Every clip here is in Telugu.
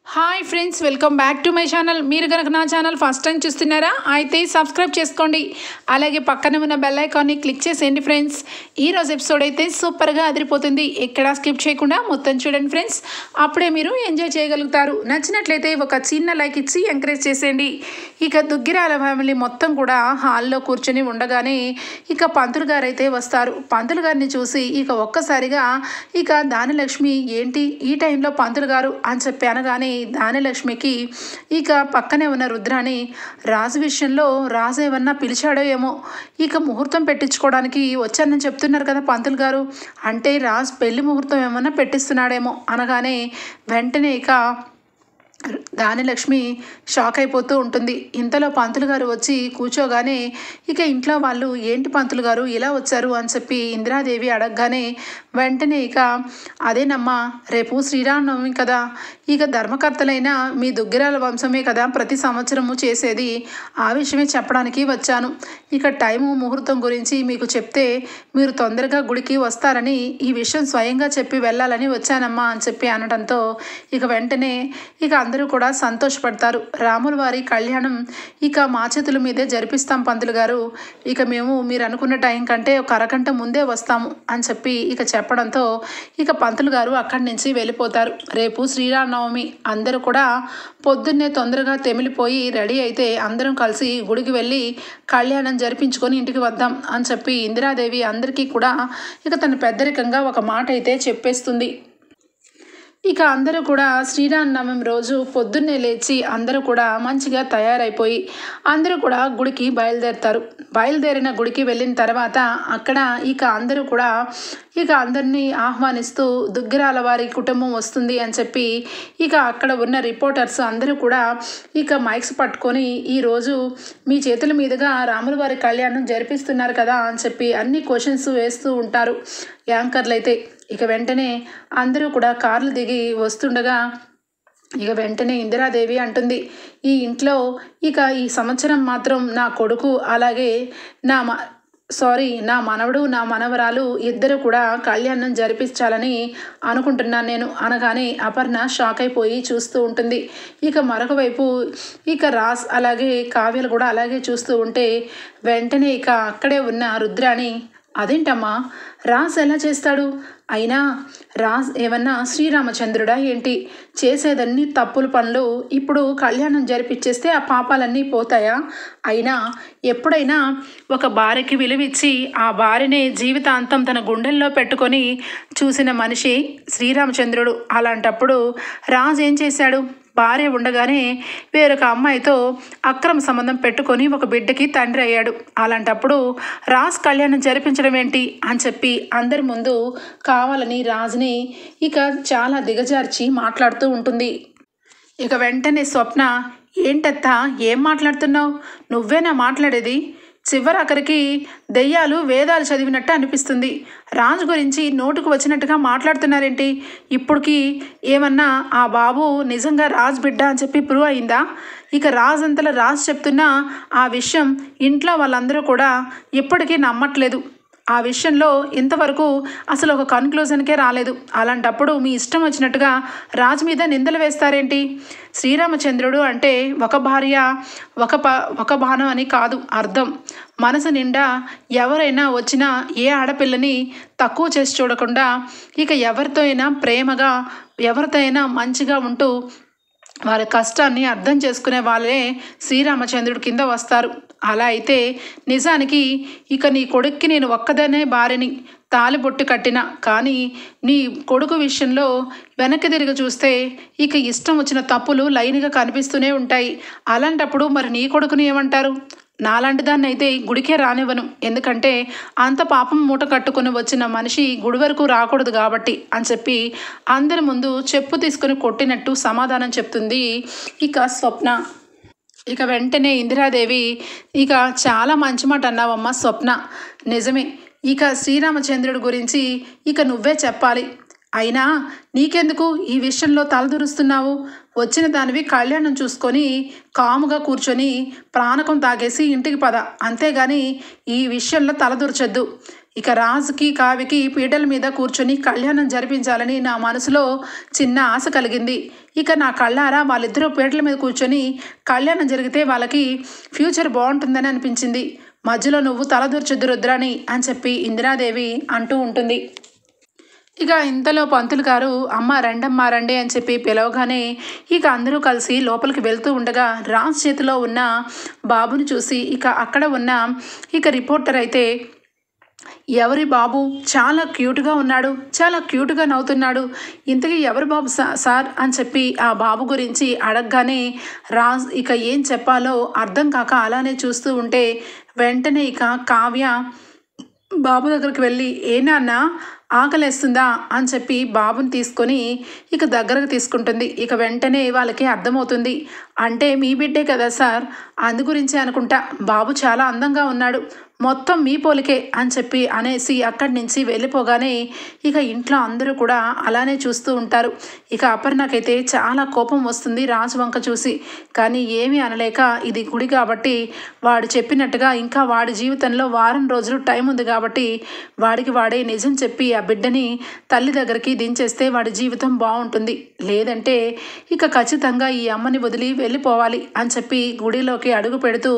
Hi friends, welcome back to my channel. మీరు కనుక నా ఛానల్ ఫస్ట్ టైం చూస్తున్నారా అయితే సబ్స్క్రైబ్ చేసుకోండి. అలాగే పక్కన ఉన్న బెల్ ఐకాన్ని క్లిక్ చేసేయండి ఫ్రెండ్స్. ఈరోజు ఎపిసోడ్ అయితే సూపర్గా అదిరిపోతుంది. ఎక్కడా స్కిప్ చేయకుండా మొత్తం చూడండి ఫ్రెండ్స్. అప్పుడే మీరు ఎంజాయ్ చేయగలుగుతారు. నచ్చినట్లయితే ఒక చిన్న లైక్ ఇచ్చి ఎంకరేజ్ చేసేయండి. ఇక దుగ్గిరాల ఫ్యామిలీ మొత్తం కూడా హాల్లో కూర్చొని ఉండగానే ఇక పంతులు గారు అయితే వస్తారు. పంతులు గారిని చూసి ఇక ఒక్కసారిగా ఇక దానిలక్ష్మి ఏంటి ఈ టైంలో పంతులు గారు అని చెప్పి అనగానే దానిలక్ష్మికి ఇక పక్కనే ఉన్న రుద్రాని రాజు విషయంలో రాజు ఏమన్నా పిలిచాడో ఏమో, ఇక ముహూర్తం పెట్టించుకోవడానికి వచ్చానని చెప్తున్నారు కదా పంతులు గారు, అంటే రాజు పెళ్లి ముహూర్తం ఏమన్నా పెట్టిస్తున్నాడేమో అనగానే వెంటనే ఇక దానిలక్ష్మి షాక్ అయిపోతూ ఉంటుంది. ఇంతలో పంతులు గారు వచ్చి కూర్చోగానే ఇక ఇంట్లో వాళ్ళు ఏంటి పంతులు గారు ఇలా వచ్చారు అని చెప్పి ఇందిరాదేవి అడగగానే వెంటనే ఇక అదేనమ్మా, రేపు శ్రీరామనవమి కదా, ఇక ధర్మకర్తలైన మీ దుగ్గిరాల వంశమే కదా ప్రతి సంవత్సరము చేసేది, ఆ విషయమే చెప్పడానికి వచ్చాను. ఇక టైము ముహూర్తం గురించి మీకు చెప్తే మీరు తొందరగా గుడికి వస్తారని ఈ విషయం స్వయంగా చెప్పి వెళ్ళాలని వచ్చానమ్మా అని చెప్పి అనడంతో ఇక వెంటనే ఇక అందరూ కూడా సంతోషపడతారు. రాముల వారి కళ్యాణం ఇక మా చేతుల మీదే జరిపిస్తాం పంతులు గారు, ఇక మేము మీరు అనుకున్న టైం కంటే ఒక అరగంట ముందే వస్తాము అని చెప్పి ఇక చెప్పడంతో ఇక పంతులు గారు అక్కడి నుంచి వెళ్ళిపోతారు. రేపు శ్రీరామనవమి, అందరూ కూడా పొద్దున్నే తొందరగా తెమిలిపోయి రెడీ అయితే అందరం కలిసి గుడికి వెళ్ళి కళ్యాణం జరిపించుకొని ఇంటికి వద్దాం అని చెప్పి ఇందిరాదేవి అందరికీ కూడా ఇక తన పెద్దరికంగా ఒక మాట అయితే చెప్పేస్తుంది. ఇక అందరూ కూడా శ్రీరామనవమి రోజు పొద్దున్నే లేచి అందరూ కూడా మంచిగా తయారైపోయి అందరూ కూడా గుడికి బయలుదేరుతారు. బయలుదేరిన గుడికి వెళ్ళిన తర్వాత అక్కడ ఇక అందరూ కూడా ఇక అందరినీ ఆహ్వానిస్తూ దుగ్గిరాల వారి కుటుంబం వస్తుంది అని చెప్పి ఇక అక్కడ ఉన్న రిపోర్టర్స్ అందరూ కూడా ఇక మైక్స్ పట్టుకొని ఈరోజు మీ చేతుల మీదుగా రాముల వారి కళ్యాణం జరిపిస్తున్నారు కదా అని చెప్పి అన్ని క్వశ్చన్స్ వేస్తూ ఉంటారు యాంకర్లు అయితే. ఇక వెంటనే అందరూ కూడా కార్లు దిగి వస్తుండగా ఇక వెంటనే ఇందిరాదేవి అంటుంది, ఈ ఇంట్లో ఇక ఈ సంవత్సరం మాత్రం నా కొడుకు అలాగే నా మనవడు నా మనవరాలు ఇద్దరు కూడా కళ్యాణం జరిపించాలని అనుకుంటున్నాను నేను అనగానే అపర్ణ షాక్ అయిపోయి చూస్తూ ఉంటుంది. ఇక మరొక వైపు ఇక రాస్ అలాగే కావ్యలు కూడా అలాగే చూస్తూ ఉంటే వెంటనే ఇక అక్కడే ఉన్న రుద్రాని, అదేంటమ్మా రాజ్ ఎలా చేస్తాడు, అయినా రాజ్ ఏమన్నా శ్రీరామచంద్రుడా ఏంటి, చేసేదన్నీ తప్పుల పనులు, ఇప్పుడు కళ్యాణం జరిపించేస్తే ఆ పాపాలన్నీ పోతాయా, అయినా ఎప్పుడైనా ఒక భార్యకి విలువిచ్చి ఆ భార్యనే జీవితాంతం తన గుండెల్లో పెట్టుకొని చూసిన మనిషి శ్రీరామచంద్రుడు, అలాంటప్పుడు రాజ్ ఏం చేశాడు, భార్య ఉండగానే వేరొక అమ్మాయితో అక్రమ సంబంధం పెట్టుకొని ఒక బిడ్డకి తండ్రి అయ్యాడు, అలాంటప్పుడు రాజ్ కళ్యాణం జరిపించడం ఏంటి అని చెప్పి అందరి ముందు కావాలని రాజుని ఇక చాలా దిగజార్చి మాట్లాడుతూ ఉంటుంది. ఇక వెంటనే స్వప్న, ఏంటత్తా ఏం మాట్లాడుతున్నావు, నువ్వేనా మాట్లాడేది, చివరాఖరికి దెయ్యాలు వేదాలు చదివినట్టు అనిపిస్తుంది, రాజు గురించి నోటుకు వచ్చినట్టుగా మాట్లాడుతున్నారేంటి, ఇప్పటికి ఏమన్నా ఆ బాబు నిజంగా రాజు బిడ్డ అని చెప్పి ప్రూవ్ అయిందా, ఇక రాజు అంతలో రాజు చెప్తున్నా ఆ విషయం ఇంట్లో వాళ్ళందరూ కూడా ఇప్పటికీ నమ్మట్లేదు, ఆ విషయంలో ఇంతవరకు అసలు ఒక కన్క్లూజన్కే రాలేదు, అలాంటప్పుడు మీ ఇష్టం వచ్చినట్టుగా రాజు మీద నిందలు వేస్తారేంటి, శ్రీరామచంద్రుడు అంటే ఒక భార్య ఒక బాణం అని కాదు అర్థం, మనసు నిండా ఎవరైనా వచ్చినా ఏ ఆడపిల్లని తక్కువ చేసి చూడకుండా ఇక ఎవరితో అయినా ప్రేమగా ఎవరితో అయినా మంచిగా ఉంటూ వారి కష్టాన్ని అర్థం చేసుకునే వాళ్ళే శ్రీరామచంద్రుడి కింద వస్తారు. అలా అయితే నిజానికి ఇక నీ కొడుక్కి నేను ఒక్కదనే భార్యని తాలిబొట్టు కట్టిన, కానీ నీ కొడుకు విషయంలో వెనక్కి తిరిగి చూస్తే ఇక ఇష్టం వచ్చిన తప్పులు లైన్గా కనిపిస్తూనే ఉంటాయి, అలాంటప్పుడు మరి నీ కొడుకుని ఏమంటారు, నాలాంటి దాన్ని అయితే గుడికే రానివ్వను, ఎందుకంటే అంత పాపం మూట కట్టుకుని వచ్చిన మనిషి గుడి వరకు రాకూడదు కాబట్టి అని చెప్పి అందరి ముందు చెప్పు తీసుకుని కొట్టినట్టు సమాధానం చెప్తుంది ఇక స్వప్న. ఇక వెంటనే ఇందిరాదేవి, ఇక చాలా మంచి మాట అన్నావమ్మా స్వప్న, నిజమే, ఇక శ్రీరామచంద్రుడి గురించి ఇక నువ్వే చెప్పాలి, అయినా నీకెందుకు ఈ విషయంలో తలదూరుస్తున్నావు, వచ్చిన దానివి కళ్యాణం చూసుకొని కాముగా కూర్చొని ప్రాణకం తాగేసి ఇంటికి పద, అంతేగాని ఈ విషయంలో తలదూర్చొద్దు, ఇక రాజుకి కావ్యకి పీటల మీద కూర్చొని కళ్యాణం జరిపించాలని నా మనసులో చిన్న ఆశ కలిగింది. ఇక నా కళ్ళారా వాళ్ళిద్దరూ పీటల మీద కూర్చొని కళ్యాణం జరిగితే వాళ్ళకి ఫ్యూచర్ బాగుంటుందని అనిపించింది. మధ్యలో నువ్వు తలదూర్చొద్దు రుద్రాని అని చెప్పి ఇందిరాదేవి అంటూ ఉంటుంది. ఇక ఇంతలో పంతులు గారు అమ్మ రండమ్మా రండి అని చెప్పి పిలవగానే ఇక అందరూ కలిసి లోపలికి వెళ్తూ ఉండగా రాజ్ చేతిలో ఉన్న బాబుని చూసి ఇక అక్కడ ఉన్న ఇక రిపోర్టర్ అయితే ఎవరి బాబు చాలా క్యూట్గా ఉన్నాడు, చాలా క్యూట్గా నవ్వుతున్నాడు, ఇంతకీ ఎవరి బాబు సార్ అని చెప్పి ఆ బాబు గురించి అడగగానే రాజ్ ఇక ఏం చెప్పాలో అర్థం కాక అలానే చూస్తూ ఉంటే వెంటనే ఇక కావ్య బాబు దగ్గరికి వెళ్ళి ఏ నాన్న ఆకలేస్తుందా అని చెప్పి బాబుని తీసుకొని ఇక దగ్గరకు తీసుకుంటుంది. ఇక వెంటనే వాళ్ళకి అర్థమవుతుంది, అంటే మీ బిడ్డే కదా సార్, అందు గురించి అనుకుంటా, బాబు చాలా అందంగా ఉన్నాడు, మొత్తం మీ పోలికే అని చెప్పి అనేసి అక్కడి నుంచి వెళ్ళిపోగానే ఇక ఇంట్లో అందరూ కూడా అలానే చూస్తూ ఉంటారు. ఇక అపర్ణకైతే చాలా కోపం వస్తుంది రాజు వంక చూసి, కానీ ఏమీ అనలేక ఇది గుడి కాబట్టి వాడు చెప్పినట్టుగా ఇంకా వాడి జీవితంలో వారం రోజులు టైం ఉంది కాబట్టి వాడికి వాడే నిజం చెప్పి ఆ బిడ్డని తల్లి దగ్గరికి దించేస్తే వాడి జీవితం బాగుంటుంది, లేదంటే ఇక ఖచ్చితంగా ఈ అమ్మని వదిలి వెళ్ళిపోవాలి అని చెప్పి గుడిలోకి అడుగు పెడుతూ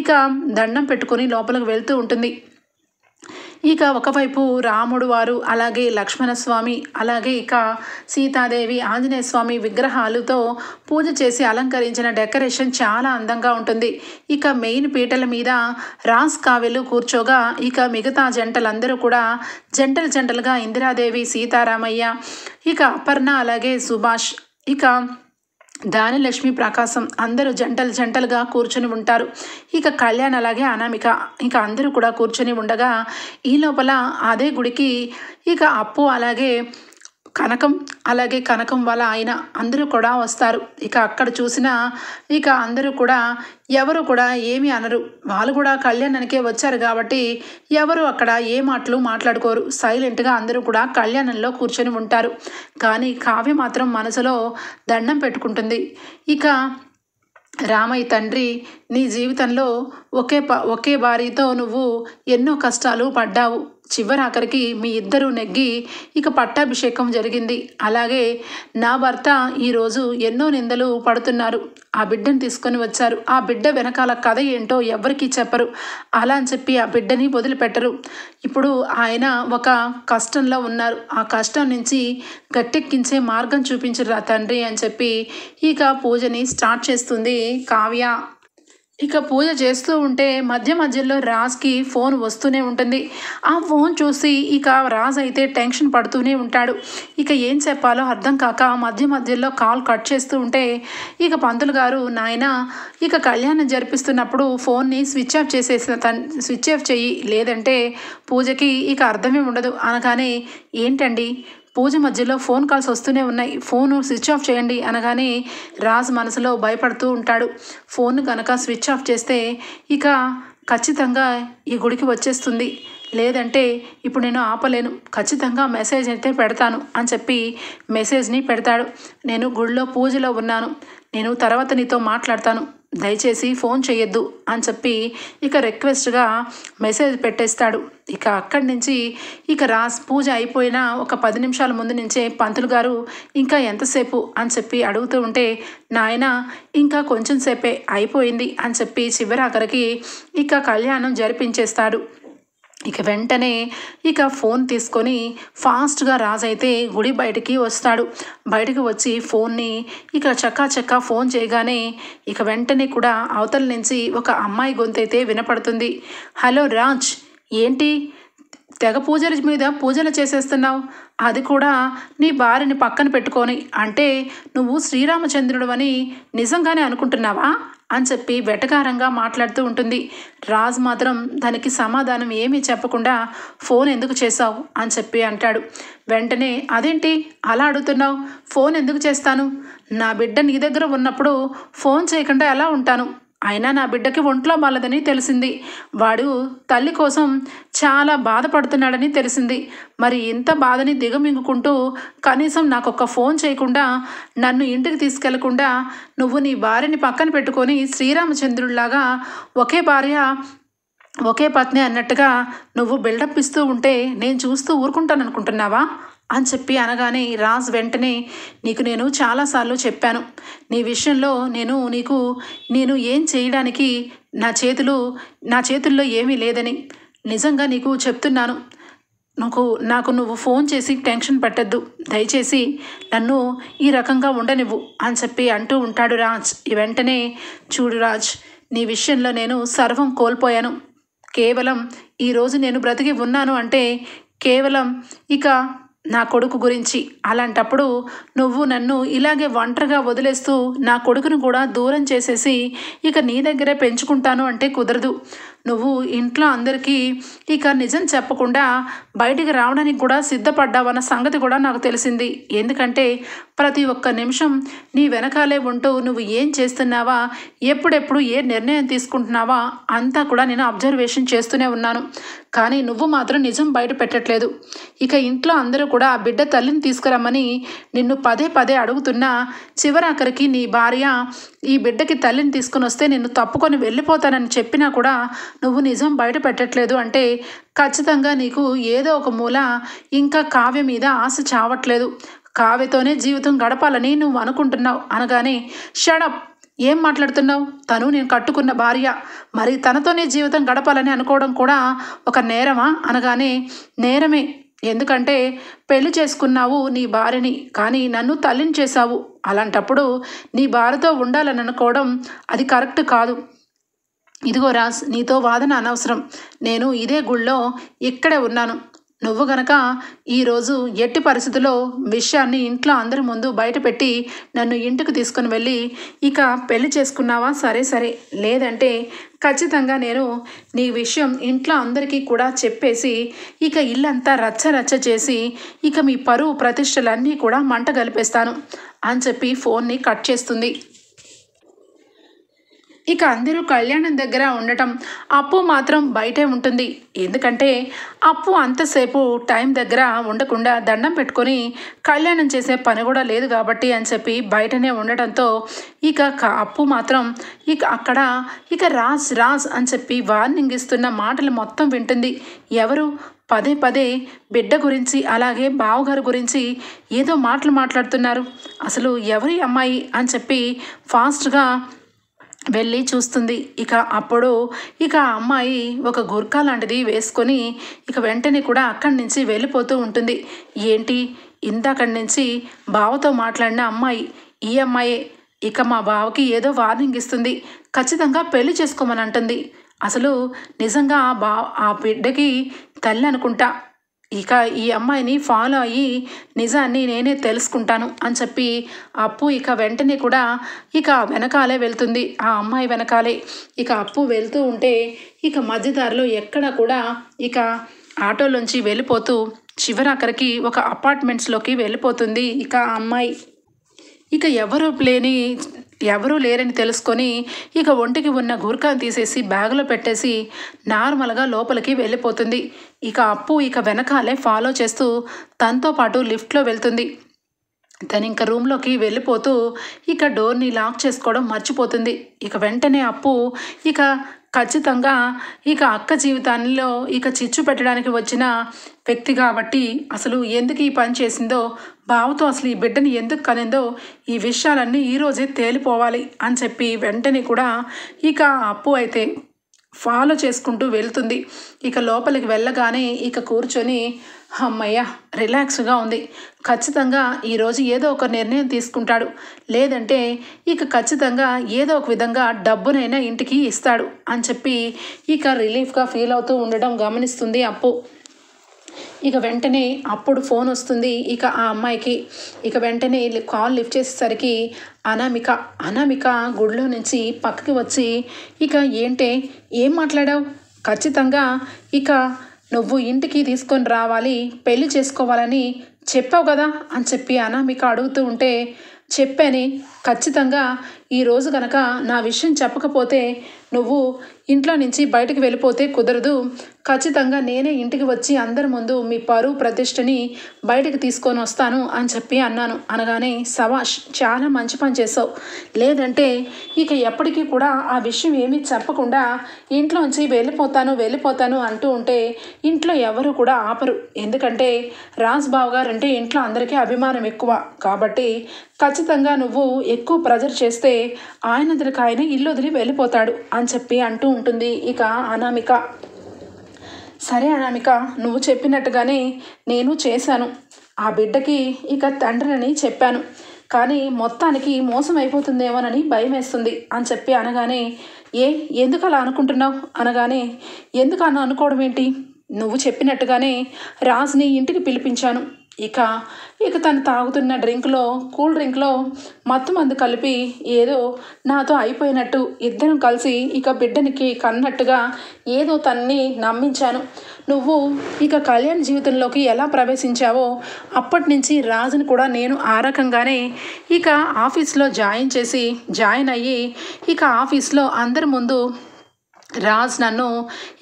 ఇక దండం పెట్టుకొని లోపలికి వెళ్తూ ఉంటుంది. ఇక ఒకవైపు రాముడు వారు అలాగే లక్ష్మణస్వామి అలాగే ఇక సీతాదేవి ఆంజనేయ స్వామి విగ్రహాలతో పూజ చేసి అలంకరించిన డెకరేషన్ చాలా అందంగా ఉంటుంది. ఇక మెయిన్ పీటల మీద రాజ్ కావ్యలు కూర్చోగా ఇక మిగతా జంటలందరూ కూడా జంటలుగా ఇందిరాదేవి సీతారామయ్య ఇక అపర్ణ అలాగే సుభాష్ ఇక దానిలక్ష్మి ప్రకాశం అందరూ జంటలుగా కూర్చొని ఉంటారు. ఇక కళ్యాణ్ అలాగే అనామిక ఇక అందరూ కూడా కూర్చొని ఉండగా ఈ లోపల అదే గుడికి ఇక అప్పు అలాగే కనకం వాళ్ళ ఆయన అందరూ కూడా వస్తారు. ఇక అక్కడ చూసిన ఇక అందరూ కూడా ఎవరు కూడా ఏమీ అనరు, వాళ్ళు కూడా కళ్యాణానికే వచ్చారు కాబట్టి ఎవరు అక్కడ ఏ మాటలు మాట్లాడుకోరు, సైలెంట్గా అందరూ కూడా కళ్యాణంలో కూర్చొని ఉంటారు. కానీ కావ్య మాత్రం మనసులో దండం పెట్టుకుంటుంది. ఇక రామయ్య తండ్రి, నీ జీవితంలో ఒకే భార్యతో నువ్వు ఎన్నో కష్టాలు పడ్డావు, చివరాఖరికి మీ ఇద్దరూ నెగ్గి ఇక పట్టాభిషేకం జరిగింది. అలాగే నా భర్త ఈరోజు ఎన్నో నిందలు పడుతున్నారు, ఆ బిడ్డను తీసుకొని వచ్చారు, ఆ బిడ్డ వెనకాల కథ ఏంటో ఎవరికీ చెప్పరు, అలా అని చెప్పి ఆ బిడ్డని వదిలిపెట్టరు. ఇప్పుడు ఆయన ఒక కష్టంలో ఉన్నారు, ఆ కష్టం నుంచి గట్టెక్కించే మార్గం చూపించరా తండ్రి అని చెప్పి ఇక పూజని స్టార్ట్ చేస్తుంది కావ్య. ఇక పూజ చేస్తూ ఉంటే మధ్యలో రాజ్కి ఫోన్ వస్తూనే ఉంటుంది. ఆ ఫోన్ చూసి ఇక రాజ్ అయితే టెన్షన్ పడుతూనే ఉంటాడు. ఇక ఏం చెప్పాలో అర్థం కాక మధ్యలో కాల్ కట్ చేస్తూ ఉంటే ఇక పంతులు గారు, నాయన ఇక కళ్యాణం జరిపిస్తున్నప్పుడు ఫోన్ని స్విచ్ ఆఫ్ చెయ్యి, లేదంటే పూజకి ఇక అర్థమే ఉండదు అనగానే, ఏంటండి పూజ మధ్యలో ఫోన్ కాల్స్ వస్తూనే ఉన్నాయి, ఫోను స్విచ్ ఆఫ్ చేయండి అనగానే రాజ్ మనసులో భయపడుతూ ఉంటాడు. ఫోన్ కనుక స్విచ్ ఆఫ్ చేస్తే ఇక ఖచ్చితంగా ఈ గుడికి వచ్చేస్తుంది, లేదంటే ఇప్పుడు నేను ఆపలేను, ఖచ్చితంగా మెసేజ్ అయితే పెడతాను అని చెప్పి మెసేజ్ని పెడతాడు. నేను గుడిలో పూజలో ఉన్నాను, నేను తర్వాత నీతో మాట్లాడతాను, దయచేసి ఫోన్ చేయొద్దు అని చెప్పి ఇక రిక్వెస్ట్గా మెసేజ్ పెట్టేస్తాడు. ఇక అక్కడి నుంచి ఇక రాజ్ పూజ అయిపోయిన ఒక 10 నిమిషాల ముందు నుంచే పంతులు గారు ఇంకా ఎంతసేపు అని చెప్పి అడుగుతూ ఉంటే, నాయన ఇంకా కొంచెం సేపే అయిపోయింది అని చెప్పి చివరాఖరికి ఇక కళ్యాణం జరిపించేస్తాడు. ఇక వెంటనే ఇక ఫోన్ తీసుకొని ఫాస్ట్గా రాజ్ అయితే గుడి బయటికి వస్తాడు. బయటికి వచ్చి ఫోన్ని ఇక చక్కా ఫోన్ చేయగానే ఇక వెంటనే కూడా అవతల నుంచి ఒక అమ్మాయి గొంతు అయితే వినపడుతుంది. హలో రాజ్, ఏంటి తెగ పూజల మీద పూజలు చేసేస్తున్నావు, అది కూడా నీ భార్యని పక్కన పెట్టుకొని, అంటే నువ్వు శ్రీరామచంద్రుడు అని నిజంగానే అనుకుంటున్నావా అని చెప్పి వెటకారంగా మాట్లాడుతూ ఉంటుంది. రాజ్ మాత్రం దానికి సమాధానం ఏమీ చెప్పకుండా ఫోన్ ఎందుకు చేసావు అని చెప్పి అంటాడు. వెంటనే, అదేంటి అలా అడుగుతున్నావు, ఫోన్ ఎందుకు చేస్తాను, నా బిడ్డ నీ దగ్గర ఉన్నప్పుడు ఫోన్ చేయకుండా ఎలా ఉంటాను, అయినా నా బిడ్డకి ఒంట్లో బాలేదని తెలిసింది, వాడు తల్లి కోసం చాలా బాధపడుతున్నాడని తెలిసింది, మరి ఇంత బాధని దిగమింగుకుంటూ కనీసం నాకు ఒక ఫోన్ చేయకుండా నన్ను ఇంటికి తీసుకెళ్లకుండా నువ్వు నీ భార్యని పక్కన పెట్టుకొని శ్రీరామచంద్రుడిలాగా ఒకే భార్య ఒకే పత్ని అన్నట్టుగా నువ్వు బిల్డప్ ఇస్తూ ఉంటే నేను చూస్తూ ఊరుకుంటాను అనుకుంటున్నావా అని చెప్పి అనగానే రాజ్ వెంటనే నీకు నేను చాలాసార్లు చెప్పాను నీ విషయంలో నేను ఏం చేయడానికి నా చేతుల్లో ఏమీ లేదని నిజంగా నీకు చెప్తున్నాను నాకు నువ్వు ఫోన్ చేసి టెన్షన్ పెట్టద్దు దయచేసి నన్ను ఈ రకంగా ఉండనివ్వు అని చెప్పి అంటూ ఉంటాడు రాజ్. వెంటనే చూడు రాజ్, నీ విషయంలో నేను సర్వం కోల్పోయాను. కేవలం ఈరోజు నేను బ్రతికి ఉన్నాను అంటే కేవలం ఇక నా కొడుకు గురించి. అలాంటప్పుడు నువ్వు నన్ను ఇలాగే ఒంటరిగా వదిలేస్తూ నా కొడుకును కూడా దూరం చేసేసి ఇక నీ దగ్గరే పెంచుకుంటాను అంటే కుదరదు. నువ్వు ఇంట్లో అందరికీ ఇక నిజం చెప్పకుండా బయటికి రావడానికి కూడా సిద్ధపడ్డావన్న సంగతి కూడా నాకు తెలిసింది. ఎందుకంటే ప్రతి ఒక్క నిమిషం నీ వెనకాలే ఉంటూ నువ్వు ఏం చేస్తున్నావా, ఎప్పుడెప్పుడు ఏ నిర్ణయం తీసుకుంటున్నావా అంతా కూడా నేను అబ్జర్వేషన్ చేస్తూనే ఉన్నాను. కానీ నువ్వు మాత్రం నిజం బయట పెట్టట్లేదు. ఇక ఇంట్లో అందరూ కూడా ఆ బిడ్డ తల్లిని తీసుకురమ్మని నిన్ను పదే పదే అడుగుతున్నా చివరాఖరికి నీ భార్య ఈ బిడ్డకి తల్లిని తీసుకుని వస్తే నిన్ను తప్పుకొని వెళ్ళిపోతానని చెప్పినా కూడా నువ్వు నిజం బయట పెట్టట్లేదు అంటే ఖచ్చితంగా నీకు ఏదో ఒక మూల ఇంకా కావ్య మీద ఆశ చావట్లేదు. కావ్యతోనే జీవితం గడపాలని నువ్వు అనుకుంటున్నావు అనగానే షడప్, ఏం మాట్లాడుతున్నావు? తను నేను కట్టుకున్న భార్య, మరి తనతోనే జీవితం గడపాలని అనుకోవడం కూడా ఒక నేరమా అనగానే నేరమే. ఎందుకంటే పెళ్లి చేసుకున్నావు నీ భార్యని, కానీ నన్ను తల్లిని చేశావు. అలాంటప్పుడు నీ భార్యతో ఉండాలని అనుకోవడం అది కరెక్ట్ కాదు. ఇదిగో రాజ్, నీతో వాదన అనవసరం. నేను ఇదే గుళ్ళో ఇక్కడే ఉన్నాను. నువ్వు గనక ఈరోజు ఎట్టి పరిస్థితుల్లో విషయాన్ని ఇంట్లో అందరి ముందు బయటపెట్టి నన్ను ఇంటికి తీసుకుని వెళ్ళి ఇక పెళ్లి చేసుకున్నావా సరే సరే, లేదంటే ఖచ్చితంగా నేను నీ విషయం ఇంట్లో అందరికీ కూడా చెప్పేసి ఇక ఇల్లంతా రచ్చ రచ్చ చేసి ఇక మీ పరువు ప్రతిష్టలన్నీ కూడా మంట కలిపేస్తాను అని చెప్పి ఫోన్ని కట్ చేస్తుంది. ఇక అందరూ కళ్యాణం దగ్గర ఉండటం, అప్పు మాత్రం బయటే ఉంటుంది. ఎందుకంటే అప్పు అంతసేపు టైం దగ్గర ఉండకుండా దండం పెట్టుకొని కళ్యాణం చేసే పని కూడా లేదు కాబట్టి అని చెప్పి బయటనే ఉండటంతో ఇక అప్పు మాత్రం ఇక రాజ్ రాజ్ అని చెప్పి వార్నింగ్ ఇస్తున్న మాటలు మొత్తం వింటుంది. ఎవరు పదే పదే బిడ్డ గురించి అలాగే బావగారు గురించి ఏదో మాటలు మాట్లాడుతున్నారు, అసలు ఎవరి అమ్మాయి అని చెప్పి ఫాస్ట్గా వెళ్ళి చూస్తుంది. ఇక అప్పుడు ఇక అమ్మాయి ఒక గుర్కా లాంటిది వేసుకొని ఇక వెంటనే కూడా అక్కడి నుంచి వెళ్ళిపోతూ ఉంటుంది. ఏంటి ఇందాకడి నుంచి బావతో మాట్లాడిన అమ్మాయి ఈ అమ్మాయే, ఇక మా బావకి ఏదో వార్నింగ్ ఇస్తుంది, ఖచ్చితంగా పెళ్లి చేసుకోమని అంటుంది. అసలు నిజంగా ఆ బిడ్డకి తల్లి అనుకుంటా. ఇక ఈ అమ్మాయిని ఫాలో అయ్యి నిజాన్ని నేనే తెలుసుకుంటాను అని చెప్పి అప్పు ఇక వెంటనే కూడా ఇక వెనకాలే వెళ్తుంది. ఆ అమ్మాయి వెనకాలే ఇక అప్పు వెళ్తూ ఉంటే ఇక మధ్యదారిలో ఎక్కడ కూడా ఇక ఆటోలోంచి వెళ్ళిపోతూ చివరాఖరికి ఒక అపార్ట్మెంట్స్లోకి వెళ్ళిపోతుంది ఇక ఆ అమ్మాయి. ఇక ఎవరూ లేరని తెలుసుకొని ఇక ఒంటికి ఉన్న గుర్కాను తీసేసి బ్యాగులో పెట్టేసి నార్మల్గా లోపలికి వెళ్ళిపోతుంది. ఇక అప్పు ఇక వెనకాలే ఫాలో చేస్తూ తనతో పాటు లిఫ్ట్లో వెళ్తుంది. తను ఇంకా రూమ్లోకి వెళ్ళిపోతూ ఇక డోర్ని లాక్ చేసుకోవడం మర్చిపోతుంది. ఇక వెంటనే అప్పు ఇక ఖచ్చితంగా ఇక అక్క జీవితాల్లో ఇక చిచ్చు పెట్టడానికి వచ్చిన వ్యక్తి కాబట్టి అసలు ఎందుకు ఈ పని చేసిందో, బావతో అసలు ఈ బిడ్డని ఎందుకు కనిందో ఈ విషయాలన్నీ ఈరోజే తేలిపోవాలి అని చెప్పి వెంటనే కూడా ఇక అప్పు అయితే ఫాలో చేసుకుంటూ వెళ్తుంది. ఇక లోపలికి వెళ్ళగానే ఇక కూర్చొని అమ్మయ్య రిలాక్స్గా ఉంది, ఖచ్చితంగా ఈరోజు ఏదో ఒక నిర్ణయం తీసుకుంటాడు, లేదంటే ఇక ఖచ్చితంగా ఏదో ఒక విధంగా డబ్బునైనా ఇంటికి ఇస్తాడు అని చెప్పి ఇక రిలీఫ్గా ఫీల్ అవుతూ ఉండడం గమనిస్తుంది అప్పు. ఇక వెంటనే అప్పుడు ఫోన్ వస్తుంది ఇక ఆ అమ్మాయికి. ఇక వెంటనే కాల్ లిఫ్ట్ చేసేసరికి అనామిక గుడిలో నుంచి పక్కకి వచ్చి ఇక ఏం మాట్లాడావు? ఖచ్చితంగా ఇక నువ్వు ఇంటికి తీసుకొని రావాలి, పెళ్లి చేసుకోవాలని చెప్పావు కదా అని చెప్పి అనామిక అడుగుతూ ఉంటే చెప్పాని, ఖచ్చితంగా ఈరోజు కనుక నా విషయం చెప్పకపోతే నువ్వు ఇంట్లో నుంచి బయటకు వెళ్ళిపోతే కుదరదు. ఖచ్చితంగా నేనే ఇంటికి వచ్చి అందరి ముందు మీ పరువు ప్రతిష్టని బయటకు తీసుకొని వస్తాను అని చెప్పి అన్నాను. అనగానే సవాష్, చాలా మంచి పని చేసావు. లేదంటే ఇక ఎప్పటికీ కూడా ఆ విషయం ఏమీ చెప్పకుండా ఇంట్లోంచి వెళ్ళిపోతాను అంటూ ఉంటే ఇంట్లో ఎవరు కూడా ఆపరు. ఎందుకంటే రాజ్ బావ గారు అంటే ఇంట్లో అందరికీ అభిమానం ఎక్కువ కాబట్టి ఖచ్చితంగా నువ్వు ఎక్కువ ప్రెజర్ చేస్తే ఆయనంతటికి ఆయన ఇల్లు వదిలి వెళ్ళిపోతాడు అని చెప్పి అంటూ ఉంటుంది ఇక అనామిక. సరే అనామిక, నువ్వు చెప్పినట్టుగానే నేను చేశాను. ఆ బిడ్డకి ఇక తండ్రిని చెప్పాను, కానీ మొత్తానికి మోసం అయిపోతుందేమోనని భయం వేస్తుంది అని చెప్పి అనగానే ఎందుకు అలా అనుకుంటున్నావు అనగానే ఎందుకు అలా అనుకోవడం ఏంటి, నువ్వు చెప్పినట్టుగానే రాజ్ని ఇంటికి పిలిపించాను. ఇక తను తాగుతున్న కూల్ డ్రింక్లో మత్తు మందు కలిపి ఏదో నాతో అయిపోయినట్టు ఇద్దరం కలిసి ఇక బిడ్డనికి కన్నట్టుగా ఏదో తన్ని నమ్మించాను. నువ్వు ఇక కళ్యాణ్ జీవితంలోకి ఎలా ప్రవేశించావో అప్పటి నుంచి రాజుని కూడా నేను ఆ రకంగానే ఇక ఆఫీస్లో జాయిన్ అయ్యి ఇక ఆఫీస్లో అందరి ముందు రాజ్ నన్ను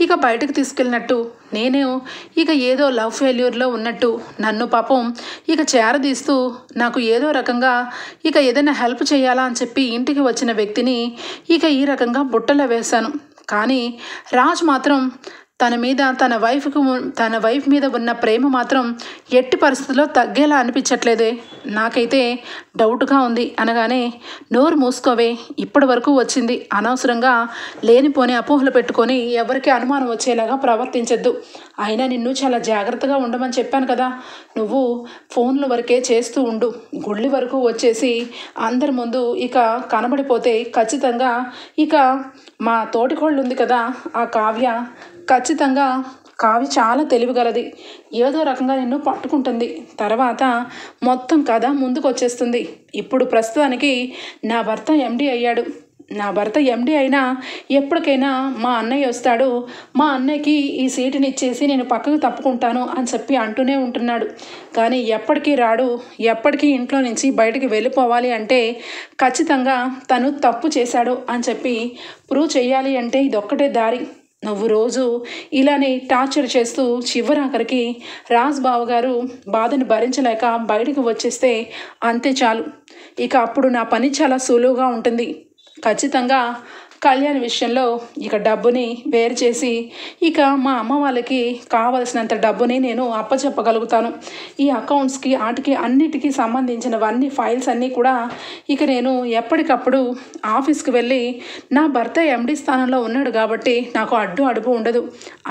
ఇక బయటకు తీసుకెళ్ళినట్టు, నేను ఇక ఏదో లవ్ ఫెయిల్యూర్లో ఉన్నట్టు నన్ను పాపం ఇక చేరదీస్తూ నాకు ఏదో రకంగా ఇక ఏదైనా హెల్ప్ చేయాలా అని చెప్పి ఇంటికి వచ్చిన వ్యక్తిని ఇక ఈ రకంగా బుట్టలో వేశాను. కానీ రాజ్ మాత్రం తన వైఫ్ మీద ఉన్న ప్రేమ మాత్రం ఎట్టి పరిస్థితుల్లో తగ్గేలా అనిపించట్లేదే, నాకైతే డౌట్గా ఉంది అనగానే నోరు మూసుకోవే, ఇప్పటి వరకు వచ్చింది, అనవసరంగా లేనిపోని అపోహలు పెట్టుకొని ఎవరికి అనుమానం వచ్చేలాగా ప్రవర్తించద్దు. అయినా నిన్ను చాలా జాగ్రత్తగా ఉండమని చెప్పాను కదా, నువ్వు ఫోన్ల వరకే చేస్తూ ఉండు, గుళ్ళి వరకు వచ్చేసి అందరి ముందు ఇక కనబడిపోతే ఖచ్చితంగా ఇక మా తోటికోళ్ళు ఉంది కదా ఆ ఖచ్చితంగా కావ్య చాలా తెలివిగలది, ఏదో రకంగా నిన్ను పట్టుకుంటుంది, తర్వాత మొత్తం కథ ముందుకు వచ్చేస్తుంది. ఇప్పుడు ప్రస్తుతానికి నా భర్త ఎండి అయ్యాడు, నా భర్త ఎండి అయినా ఎప్పటికైనా మా అన్నయ్య వస్తాడు, మా అన్నయ్యకి ఈ సీటుని ఇచ్చేసి నేను పక్కకు తప్పుకుంటాను అని చెప్పి అంటూనే ఉంటున్నాడు. కానీ ఎప్పటికీ రాడు, ఎప్పటికీ ఇంట్లో నుంచి బయటికి వెళ్ళిపోవాలి అంటే ఖచ్చితంగా తను తప్పు చేశాడు అని చెప్పి ప్రూవ్ చేయాలి అంటే ఇదొక్కటే దారి. నువ్వు రోజు ఇలానే టార్చర్ చేస్తూ చివరాఖరికి రాజ్ బావ గారు బాధను భరించలేక బయటకు వచ్చేస్తే అంతే చాలు, ఇక అప్పుడు నా పని చాలా సులువుగా ఉంటుంది. ఖచ్చితంగా కళ్యాణ్ విషయంలో ఇక డబ్బుని వేరు చేసి ఇక మా అమ్మ వాళ్ళకి కావలసినంత డబ్బుని నేను అప్పచెప్పగలుగుతాను. ఈ అకౌంట్స్కి వాటికి అన్నిటికీ సంబంధించినవన్నీ ఫైల్స్ అన్నీ కూడా ఇక నేను ఎప్పటికప్పుడు ఆఫీస్కి వెళ్ళి నా భర్త ఎండి స్థానంలో ఉన్నాడు కాబట్టి నాకు అడుపు ఉండదు.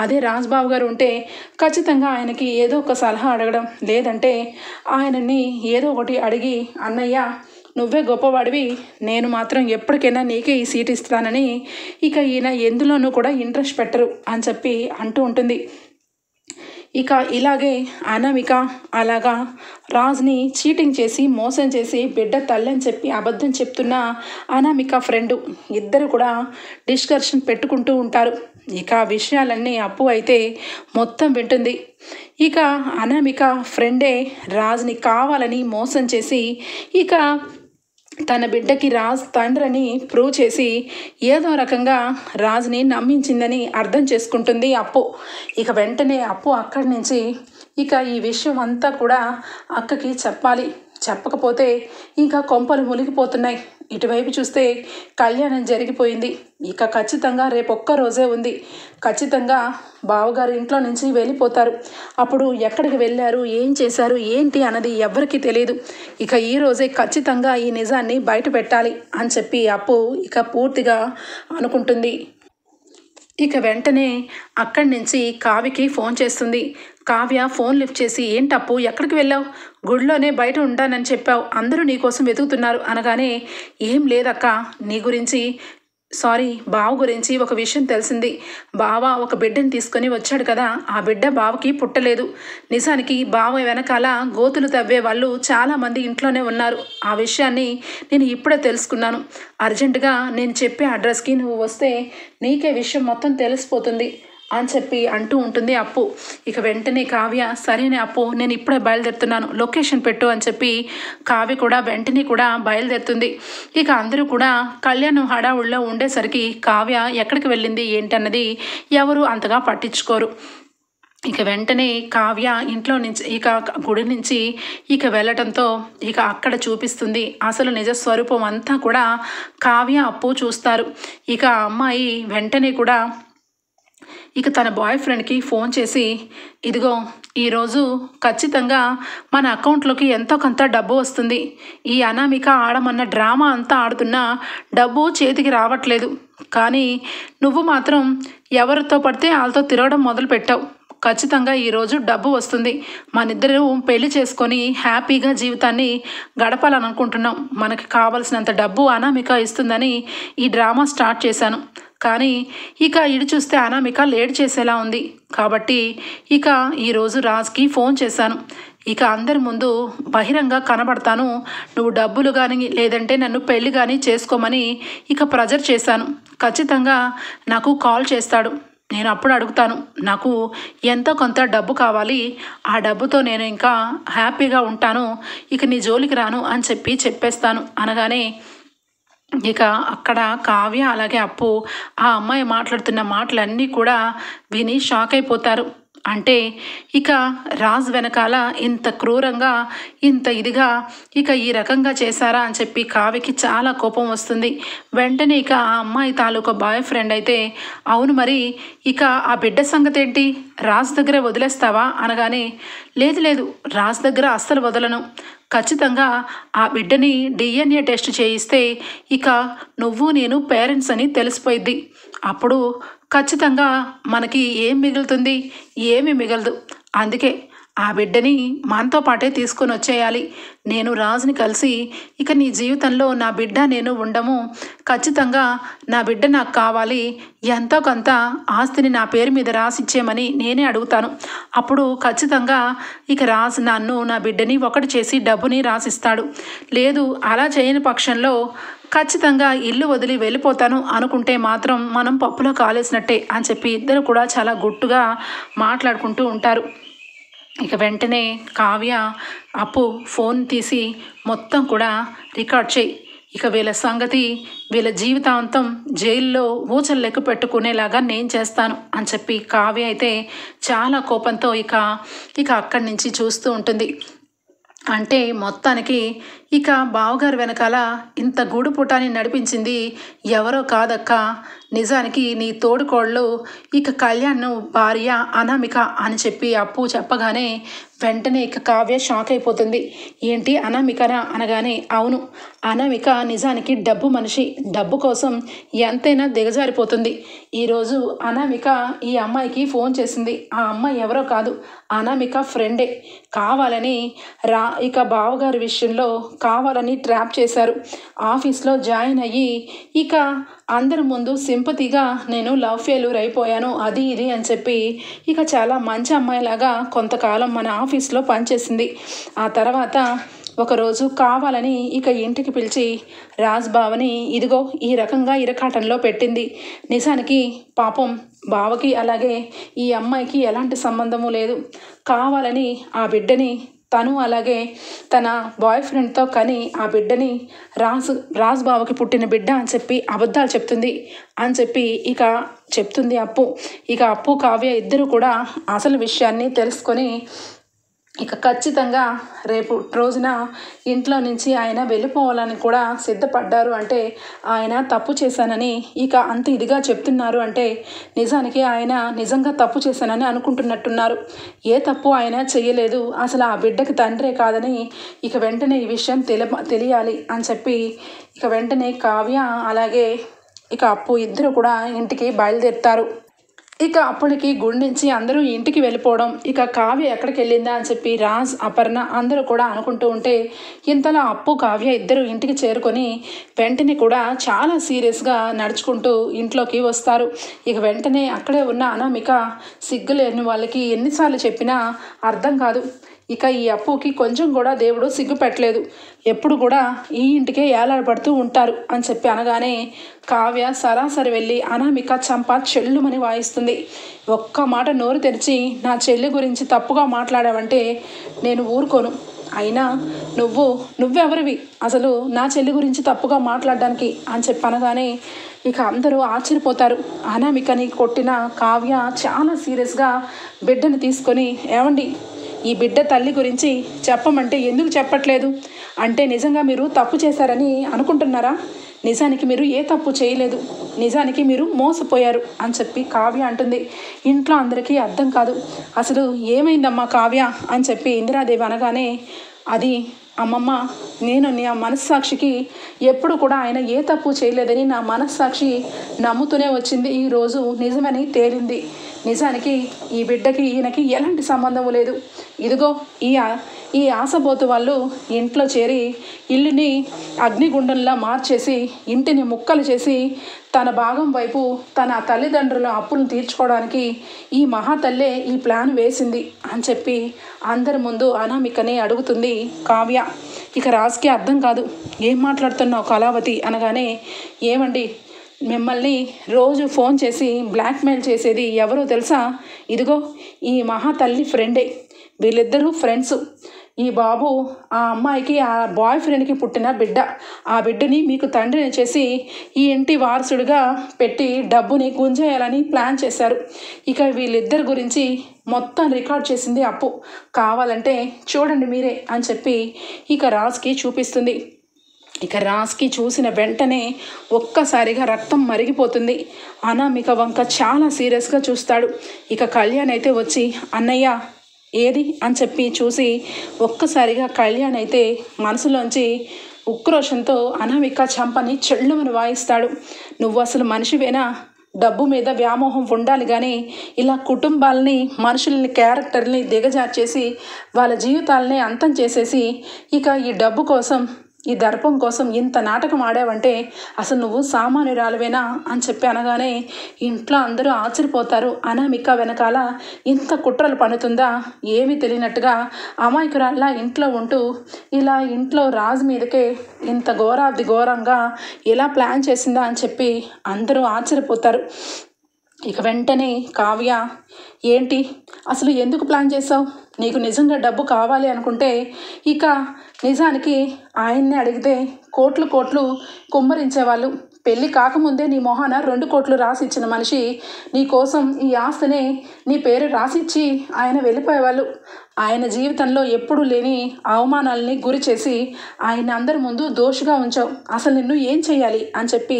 అదే రాజ్బాబు గారు ఉంటే ఖచ్చితంగా ఆయనకి ఏదో ఒక సలహా అడగడం, లేదంటే ఆయనని ఏదో ఒకటి అడిగి అన్నయ్య నువ్వే గొప్పవాడివి, నేను మాత్రం ఎప్పటికైనా నీకే ఈ సీట్ ఇస్తానని ఇక ఈయన ఎందులోనూ కూడా ఇంట్రెస్ట్ పెట్టరు అని చెప్పి అంటూ ఉంటుంది. ఇక ఇలాగే అనామిక అలాగా రాజ్ని చీటింగ్ చేసి మోసం చేసి బిడ్డ తల్లి అని చెప్పి అబద్ధం చెప్తున్న అనామిక ఫ్రెండు ఇద్దరు కూడా డిస్కషన్ పెట్టుకుంటూ ఉంటారు. ఇక విషయాలన్నీ అప్పు అయితే మొత్తం వింటుంది. ఇక అనామిక ఫ్రెండే రాజ్ని కావాలని మోసం చేసి ఇక తన బిడ్డకి రాజ్ తండ్రిని ప్రూవ్ చేసి ఏదో రకంగా రాజ్ని నమ్మించిందని అర్థం చేసుకుంటుంది అప్పు. ఇక వెంటనే అప్పు అక్కడి నుంచి ఇక ఈ విషయం అంతా కూడా అక్కకి చెప్పాలి, చెప్పకపోతే ఇంకా కొంపలు మునిగిపోతున్నాయి. ఇటువైపు చూస్తే కళ్యాణం జరిగిపోయింది, ఇక ఖచ్చితంగా రేపొక్క రోజే ఉంది, ఖచ్చితంగా బావగారు ఇంట్లో నుంచి వెళ్ళిపోతారు. అప్పుడు ఎక్కడికి వెళ్ళారు, ఏం చేశారు, ఏంటి అన్నది ఎవరికీ తెలియదు. ఇక ఈ రోజే ఖచ్చితంగా ఈ నిజాన్ని బయట పెట్టాలి అని చెప్పి అప్పు ఇక పూర్తిగా అనుకుంటుంది. ఇక వెంటనే అక్కడి నుంచి కావ్యకి ఫోన్ చేస్తుంది. కావ్య ఫోన్ లిఫ్ట్ చేసి ఏంటప్పు ఎక్కడికి వెళ్ళావు, గుడిలోనే బయట ఉంటానని చెప్పావు, అందరూ నీకోసం వెతుకుతున్నారు అనగానే ఏం లేదక్క, నీ గురించి బావ గురించి ఒక విషయం తెలిసింది. బావ ఒక బిడ్డని తీసుకొని వచ్చాడు కదా, ఆ బిడ్డ బావకి పుట్టలేదు. నిజానికి బావ వెనకాల గోతులు తవ్వే వాళ్ళు చాలామంది ఇంట్లోనే ఉన్నారు. ఆ విషయాన్ని నేను ఇప్పుడే తెలుసుకున్నాను. అర్జెంటుగా నేను చెప్పే అడ్రస్కి నువ్వు వస్తే నీకే విషయం మొత్తం తెలిసిపోతుంది. అని చెప్పి అంటూ ఉంటుంది అప్పు. ఇక వెంటనే కావ్య సరేనే అప్పు నేను ఇప్పుడే బయలుదేరుతున్నాను, లొకేషన్ పెట్టు అని చెప్పి కావ్య కూడా వెంటనే కూడా బయలుదేరుతుంది. ఇక అందరూ కూడా కళ్యాణం హడావుడిలో ఉండేసరికి కావ్య ఎక్కడికి వెళ్ళింది ఏంటన్నది ఎవరు అంతగా పట్టించుకోరు. ఇక వెంటనే కావ్య ఇంట్లో నుంచి ఇక గుడి నుంచి ఇక వెళ్ళటంతో ఇక అక్కడ చూపిస్తుంది అసలు నిజ స్వరూపం అంతా కూడా కావ్య అప్పు చూస్తారు. ఇక అమ్మాయి వెంటనే కూడా ఇక తన బాయ్ ఫ్రెండ్కి ఫోన్ చేసి ఇదిగో ఈరోజు ఖచ్చితంగా మన అకౌంట్లోకి ఎంతో కొంత డబ్బు వస్తుంది, ఈ అనామిక ఆడమన్న డ్రామా అంతా ఆడుతున్నా డబ్బు చేతికి రావట్లేదు, కానీ నువ్వు మాత్రం ఎవరితో పడితే వాళ్ళతో తిరగడం మొదలు పెట్టావు, ఖచ్చితంగా ఈరోజు డబ్బు వస్తుంది, మనిద్దరూ పెళ్లి చేసుకొని హ్యాపీగా జీవితాన్ని గడపాలని అనుకుంటున్నాం, మనకి కావలసినంత డబ్బు అనామిక ఇస్తుందని ఈ డ్రామా స్టార్ట్ చేశాను, కానీ ఇక ఇటు చూస్తే అనామిక లేట్ చేసేలా ఉంది, కాబట్టి ఇక ఈరోజు రాజ్కి ఫోన్ చేశాను, ఇక అందరి ముందు బహిరంగ కనబడతాను, నువ్వు డబ్బులు కానీ లేదంటే నన్ను పెళ్లి కానీ చేసుకోమని ఇక ప్రెజర్ చేశాను, ఖచ్చితంగా నాకు కాల్ చేస్తాడు, నేను అప్పుడు అడుగుతాను నాకు ఎంతో కొంత డబ్బు కావాలి, ఆ డబ్బుతో నేను ఇంకా హ్యాపీగా ఉంటాను, ఇక నీ జోలికి రాను అని చెప్పేస్తాను అనగానే ఇక అక్కడ కావ్య అలాగే అప్పు ఆ అమ్మాయి మాట్లాడుతున్న మాటలన్నీ కూడా విని షాక్ అయిపోతారు. అంటే ఇక రాజ్ వెనకాల ఇంత క్రూరంగా ఇంత ఇదిగా ఇక ఈ రకంగా చేశారా అని చెప్పి కావ్యకి చాలా కోపం వస్తుంది. వెంటనే ఇక ఆ అమ్మాయి తాలూకా బాయ్ ఫ్రెండ్ అయితే అవును మరి ఇక ఆ బిడ్డ సంగతి ఏంటి, రాజ్ దగ్గరే వదిలేస్తావా అనగానే లేదు రాజ్ దగ్గర అస్సలు వదలను, ఖచ్చితంగా ఆ బిడ్డని DNA టెస్ట్ చేయిస్తే ఇక నువ్వు నేను పేరెంట్స్ అని తెలిసిపోయిద్ది, అప్పుడు ఖచ్చితంగా మనకి ఏం మిగులుతుంది, ఏమీ మిగలదు, అందుకే ఆ బిడ్డని మనతో పాటే తీసుకొని వచ్చేయాలి, నేను రాజుని కలిసి ఇక నీ జీవితంలో నా బిడ్డ నేను ఉండము, ఖచ్చితంగా నా బిడ్డ నాకు కావాలి, ఎంతో కొంత ఆస్తిని నా పేరు మీద రాసిచ్చేయమని నేనే అడుగుతాను, అప్పుడు ఖచ్చితంగా ఇక రాజు నన్ను నా బిడ్డని ఒకటి చేసి డబ్బుని రాసిస్తాడు, లేదు అలా చేయని పక్షంలో ఖచ్చితంగా ఇల్లు వదిలి వెళ్ళిపోతాను అనుకుంటే మాత్రం మనం పప్పులో కాలేసినట్టే అని చెప్పి ఇద్దరు కూడా చాలా గుట్టుగా మాట్లాడుకుంటూ ఉంటారు. ఇక వెంటనే కావ్య అప్పు ఫోన్ తీసి మొత్తం కూడా రికార్డ్ చేయి, ఇక వీళ్ళ సంగతి వీళ్ళ జీవితాంతం జైల్లో ఊచలు లెక్క పెట్టుకునేలాగా నేను చేస్తాను అని చెప్పి కావ్య అయితే చాలా కోపంతో ఇక అక్కడి నుంచి చూస్తూ ఉంటుంది. అంటే మొత్తానికి ఇక బావగారు వెనకాల ఇంత గూడుపుటాన్ని నడిపించింది ఎవరో కాదక్క, నిజానికి నీ తోడుకోళ్ళు ఇక కళ్యాణ్ భార్య అనామిక అని చెప్పి అప్పు చెప్పగానే వెంటనే ఇక కావ్య షాక్ అయిపోతుంది. ఏంటి అనామికనా అనగానే అవును, అనామిక నిజానికి డబ్బు మనిషి, డబ్బు కోసం ఎంతైనా దిగజారిపోతుంది. ఈరోజు అనామిక ఈ అమ్మాయికి ఫోన్ చేసింది, ఆ అమ్మాయి ఎవరో కాదు అనామిక ఫ్రెండే, కావాలని ఇక బావగారి విషయంలో కావాలని ట్రాప్ చేశారు, ఆఫీస్లో జాయిన్ అయ్యి ఇక అందరి ముందు సింపతిగా నేను లవ్ ఫెయిల్యూర్ అయిపోయాను అది ఇది అని చెప్పి ఇక చాలా మంచి అమ్మాయిలాగా కొంతకాలం మన ఆఫీస్లో పనిచేసింది. ఆ తర్వాత ఒకరోజు కావాలని ఇక ఇంటికి పిలిచి రాజ్ బావని ఇదిగో ఈ రకంగా ఇరకాటంలో పెట్టింది. నిజానికి పాపం బావకి అలాగే ఈ అమ్మాయికి ఎలాంటి సంబంధము లేదు, కావాలని ఆ బిడ్డని తను అలాగే తన బాయ్ ఫ్రెండ్తో కని ఆ బిడ్డని రాజ్ బావకి పుట్టిన బిడ్డ అని చెప్పి అబద్ధాలు చెప్తుంది అని చెప్పి ఇక చెప్తుంది అప్పు. ఇక అప్పు కావ్య ఇద్దరు కూడా అసలు విషయాన్ని తెలుసుకొని ఇక ఖచ్చితంగా రేపు రోజున ఇంట్లో నుంచి ఆయన వెళ్ళిపోవాలని కూడా సిద్ధపడ్డారు. అంటే ఆయన తప్పు చేశానని ఇక అంత ఇదిగా చెప్తున్నారు అంటే నిజానికి ఆయన నిజంగా తప్పు చేశానని అనుకుంటున్నట్టున్నారు. ఏ తప్పు ఆయన చెయ్యలేదు, అసలు ఆ బిడ్డకి తండ్రే కాదని ఇక వెంటనే ఈ విషయం తెలియాలి అని చెప్పి ఇక వెంటనే కావ్య అలాగే ఇక అప్పు ఇద్దరు కూడా ఇంటికి బయలుదేరుతారు. ఇక అప్పటికి గుడి నుంచి అందరూ ఇంటికి వెళ్ళిపోవడం, ఇక కావ్య ఎక్కడికి వెళ్ళిందా అని చెప్పి రాజ్ అపర్ణ అందరూ కూడా అనుకుంటూ ఉంటే ఇంతలో అప్పు కావ్య ఇద్దరు ఇంటికి చేరుకొని వెంటనే కూడా చాలా సీరియస్గా నడుచుకుంటూ ఇంట్లోకి వస్తారు. ఇక వెంటనే అక్కడే ఉన్న అనామిక సిగ్గులేని వాళ్ళకి ఎన్నిసార్లు చెప్పినా అర్థం కాదు. ఇక ఈ అప్పుకి కొంచెం కూడా దేవుడు సిగ్గు పెట్టలేదు. ఎప్పుడు కూడా ఈ ఇంటికే ఏలాడబడుతూ ఉంటారు అని చెప్పి అనగానే కావ్య సరాసరి వెళ్ళి అనామిక చంప చెల్లుమని వాయిస్తుంది. ఒక్క మాట నోరు తెరిచి నా చెల్లి గురించి తప్పుగా మాట్లాడావంటే నేను ఊరుకోను. అయినా నువ్వెవరివి అసలు నా చెల్లి గురించి తప్పుగా మాట్లాడడానికి అని చెప్పి అనగానే ఇక అందరూ ఆశ్చర్యపోతారు. అనామికని కొట్టిన కావ్య చాలా సీరియస్గా బిడ్డను తీసుకొని, ఏమండి ఈ బిడ్డ తల్లి గురించి చెప్పమంటే ఎందుకు చెప్పట్లేదు? అంటే నిజంగా మీరు తప్పు చేశారని అనుకుంటున్నారా? నిజానికి మీరు ఏ తప్పు చేయలేదు, నిజానికి మీరు మోసపోయారు అని చెప్పి కావ్య అంటుంది. ఇంట్లో అందరికీ అర్థం కాదు. అసలు ఏమైందమ్మా కావ్య అని చెప్పి ఇందిరాదేవి అనగానే, అది అమ్మమ్మ, నేను నా మనస్సాక్షికి ఎప్పుడు కూడా ఆయన ఏ తప్పు చేయలేదని నా మనస్సాక్షి నమ్ముతూనే వచ్చింది. ఈరోజు నిజమని తేలింది. నిజానికి ఈ బిడ్డకి ఈయనకి ఎలాంటి సంబంధం లేదు. ఇదిగో ఈ ఆశబోతు వాళ్ళు ఇంట్లో చేరి ఇల్లుని అగ్నిగుండంలా మార్చేసి ఇంటిని ముక్కలు చేసి తన భాగం వైపు తన తల్లిదండ్రుల అప్పులను తీర్చుకోవడానికి ఈ మహాతల్లే ఈ ప్లాన్ వేసింది అని చెప్పి అందరి ముందు అనామికని అడుగుతుంది కావ్య. ఇక రాజుకి అర్థం కాదు. ఏం మాట్లాడుతున్నావు కళావతి అనగానే, ఏమండి మిమ్మల్ని రోజు ఫోన్ చేసి బ్లాక్మెయిల్ చేసేది ఎవరో తెలుసా? ఇదిగో ఈ మహాతల్లి ఫ్రెండే. వీళ్ళిద్దరూ ఫ్రెండ్స్. ఈ బాబు ఆ అమ్మాయికి ఆ బాయ్ ఫ్రెండ్కి పుట్టిన బిడ్డ. ఆ బిడ్డని మీకు తండ్రిని చేసి ఈ ఇంటి వారసుడిగా పెట్టి డబ్బుని గుంజేయాలని ప్లాన్ చేశారు. ఇక వీళ్ళిద్దరి గురించి మొత్తం రికార్డ్ చేసింది అప్పు. కావాలంటే చూడండి మీరే అని చెప్పి ఇక రాజ్కి చూపిస్తుంది. ఇక రాజ్కి చూసిన వెంటనే ఒక్కసారిగా రక్తం మరిగిపోతుంది. అనామిక వంక చాలా సీరియస్గా చూస్తాడు. ఇక కళ్యాణ్ అయితే వచ్చి, అన్నయ్య ఏది అని చెప్పి చూసి ఒక్కసారిగా కళ్యాణ్ అయితే మనసులోంచి ఉక్రోషంతో అనామిక చంపని చెళ్ళుమని వాయిస్తాడు. నువ్వు అసలు మనిషివేనా? డబ్బు మీద వ్యామోహం ఉండాలి కానీ ఇలా కుటుంబాలని, మనుషుల్ని, క్యారెక్టర్ని దిగజార్చేసి వాళ్ళ జీవితాలని అంతం చేసేసి ఇక ఈ డబ్బు కోసం, ఈ దర్పం కోసం ఇంత నాటకం ఆడావంటే అసలు నువ్వు సామాన్యురాలువేనా అని చెప్పి అనగానే ఇంట్లో అందరూ ఆశ్చర్యపోతారు. అనామిక వెనకాల ఇంత కుట్రలు పన్నుతుందా? ఏమీ తెలియనట్టుగా అమాయకురాల్లా ఇంట్లో ఉంటూ ఇలా ఇంట్లో రాజు మీదకే ఇంత ఘోరంగా ఇలా ప్లాన్ చేసిందా అని చెప్పి అందరూ ఆశ్చర్యపోతారు. ఇక వెంటనే కావ్య, ఏంటి అసలు ఎందుకు ప్లాన్ చేసావు? నీకు నిజంగా డబ్బు కావాలి అనుకుంటే ఇక నిజానికి ఆయన్ని అడిగితే కోట్లు కుమ్మరించేవాళ్ళు. పెళ్ళి కాకముందే నీ మొహాన 2 కోట్లు రాసిచ్చిన మనిషి నీ కోసం ఈ ఆస్తిని నీ పేరు రాసిచ్చి ఆయన వెళ్ళిపోయేవాళ్ళు. ఆయన జీవితంలో ఎప్పుడూ లేని అవమానాలని గురి చేసి ఆయన అందరి ముందు దోషిగా ఉంచావు. అసలు నిన్ను ఏం చేయాలి అని చెప్పి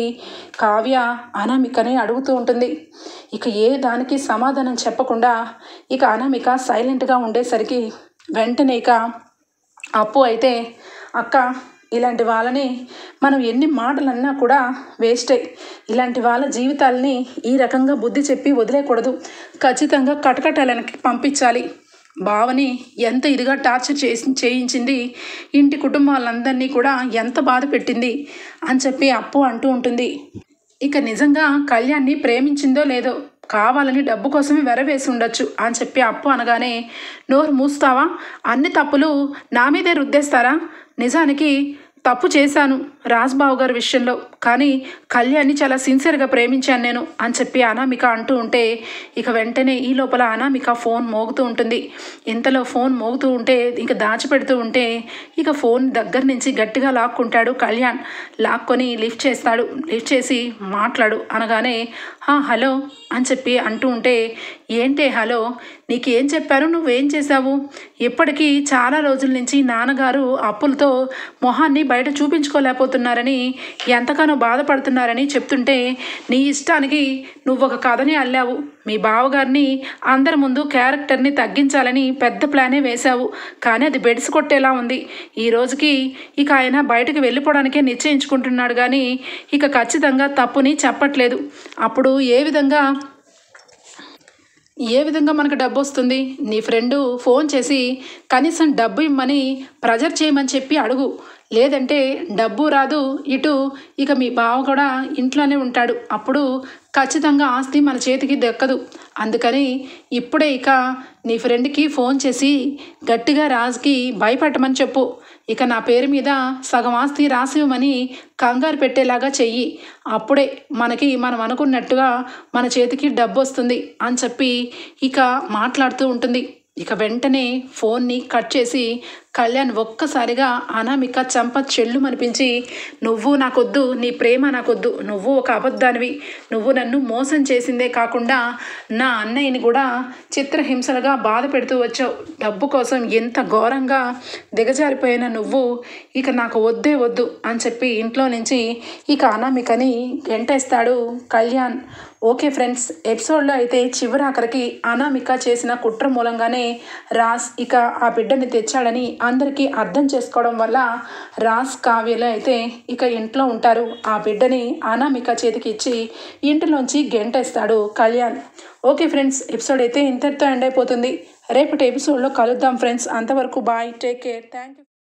కావ్య అనామికని అడుగుతూ ఉంటుంది. ఇక ఏ దానికి సమాధానం చెప్పకుండా ఇక అనామిక సైలెంట్గా ఉండేసరికి వెంటనే ఇక అప్పు అయితే, అక్క ఇలాంటి వాళ్ళని మనం ఎన్ని మాటలన్నా కూడా వేస్టే. ఇలాంటి వాళ్ళ జీవితాలని ఈ రకంగా బుద్ధి చెప్పి వదిలేయకూడదు. ఖచ్చితంగా కటకటాలకి పంపించాలి. బావని ఎంత ఇదిగా టార్చర్ చేయించింది, ఇంటి కుటుంబాలందరినీ కూడా ఎంత బాధ పెట్టింది అని చెప్పి అప్పు అంటూ ఉంటుంది. ఇక నిజంగా కళ్యాణ్ని ప్రేమించిందో లేదో, కావాలని డబ్బు కోసమే వెరవేసి ఉండొచ్చు అని చెప్పి అప్పు అనగానే, నోరు మూస్తావా? అన్ని తప్పులు నా మీదే రుద్దేస్తారా? నిజానికి తప్పు చేశాను రాజ్బాబు గారి విషయంలో, కానీ కళ్యాణ్ని చాలా సిన్సియర్గా ప్రేమించాను నేను అని చెప్పి అనామిక అంటూ ఉంటే ఇక వెంటనే ఈ లోపల అనామిక ఫోన్ మోగుతూ ఉంటుంది. ఇంతలో ఫోన్ మోగుతూ ఉంటే ఇక దాచిపెడుతూ ఉంటే ఇక ఫోన్ దగ్గర నుంచి గట్టిగా లాక్కుంటాడు కళ్యాణ్. లాక్కొని లిఫ్ట్ చేస్తాడు. లిఫ్ట్ చేసి మాట్లాడు అనగానే, హలో అని చెప్పి అంటూ ఉంటే, ఏంటే హలో, నీకు ఏం చెప్పారు, నువ్వేం చేశావు? ఇప్పటికీ చాలా రోజుల నుంచి నాన్నగారు అప్పులతో మొహాన్ని బయట చూపించుకోలేకపోతున్నారని, ఎంతగానో బాధపడుతున్నారని చెప్తుంటే నీ ఇష్టానికి నువ్వు ఒక కథని అల్లావు. మీ బావగారిని అందరి ముందు క్యారెక్టర్ని తగ్గించాలని పెద్ద ప్లానే వేశావు. కానీ అది బెడిసి కొట్టేలా ఉంది. ఈ రోజుకి ఇక ఆయన బయటకు వెళ్ళిపోవడానికే నిశ్చయించుకుంటున్నాడు కానీ ఇక ఖచ్చితంగా తప్పుని చెప్పట్లేదు. అప్పుడు ఏ విధంగా మనకు డబ్బు వస్తుంది? నీ ఫ్రెండు ఫోన్ చేసి కనీసం డబ్బు ఇమ్మని ప్రెజర్ చేయమని చెప్పి అడుగు. లేదంటే డబ్బు రాదు, ఇటు ఇక మీ బావ కూడా ఇంట్లోనే ఉంటాడు. అప్పుడు ఖచ్చితంగా ఆస్తి మన చేతికి దక్కదు. అందుకని ఇప్పుడే ఇక నీ ఫ్రెండ్కి ఫోన్ చేసి గట్టిగా రాజుకి భయపెట్టమని చెప్పు. ఇక నా పేరు మీద సగం ఆస్తి రాసివ్వమని కంగారు పెట్టేలాగా చెయ్యి. అప్పుడే మనం అనుకున్నట్టుగా మన చేతికి డబ్బు వస్తుంది అని చెప్పి ఇక మాట్లాడుతూ ఉంటుంది. ఇక వెంటనే ఫోన్ని కట్ చేసి కళ్యాణ్ ఒక్కసారిగా అనామిక చంప చెల్లుమనిపించి, నువ్వు నాకొద్దు, నీ ప్రేమ నాకొద్దు, నువ్వు ఒక అబద్ధానివి, నువ్వు నన్ను మోసం చేసిందే కాకుండా నా అన్నయ్యని కూడా చిత్రహింసలుగా బాధ పెడుతూ వచ్చావు. డబ్బు కోసం ఎంత ఘోరంగా దిగజారిపోయిన నువ్వు ఇక నాకు వద్దే వద్దు అని చెప్పి ఇంట్లో నుంచి ఇక అనామికని గెంటేస్తాడు కళ్యాణ్. ఓకే ఫ్రెండ్స్, ఎపిసోడ్లో అయితే చివరాఖరికి అనామిక చేసిన కుట్ర మూలంగానే రాజ్ ఇక ఆ బిడ్డని తెచ్చాడని అందరికీ అర్థం చేసుకోవడం వల్ల రాజ్ కావ్యలో అయితే ఇక ఇంట్లో ఉంటారు. ఆ బిడ్డని అనామిక చేతికి ఇచ్చి ఇంటిలోంచి గెంటేస్తాడు కళ్యాణ్. ఓకే ఫ్రెండ్స్, ఎపిసోడ్ అయితే ఇంతటితో ఎండ్ అయిపోతుంది. రేపటి ఎపిసోడ్లో కలుద్దాం ఫ్రెండ్స్. అంతవరకు bye, take care, thank you.